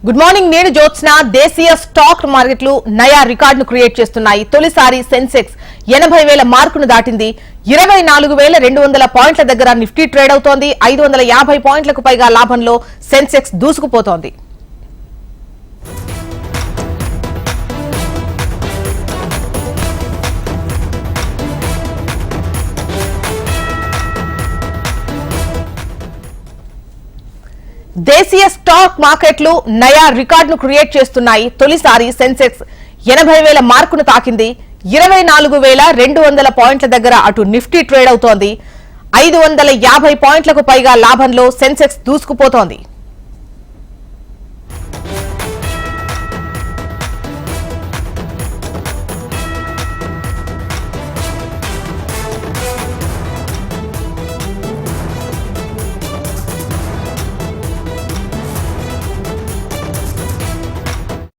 Good morning నేను జ్యోత్స్న. దేశీయ stock మార్కెట్లు నయా రికార్డును క్రియేట్ చేస్తున్నాయి. తొలిసారి సెన్సెక్స్ 80,000 మార్కును దాటింది. 24,200 పాయింట్ల దగ్గర నిఫ్టీ ట్రేడ్ అవుతోంది. 550 పాయింట్లకు పైగా లాభంలో సెన్సెక్స్ దూసుకుపోతోంది. దేశీయ స్టాక్ మార్కెట్లు నయా రికార్డును క్రియేట్ చేస్తున్నాయి. తొలిసారి సెన్సెక్స్ 80,000 మార్కును తాకింది. 24,200 పాయింట్ల దగ్గర అటు నిఫ్టీ ట్రేడ్ అవుతోంది. 550 పాయింట్లకు పైగా లాభంలో సెన్సెక్స్ దూసుకుపోతోంది.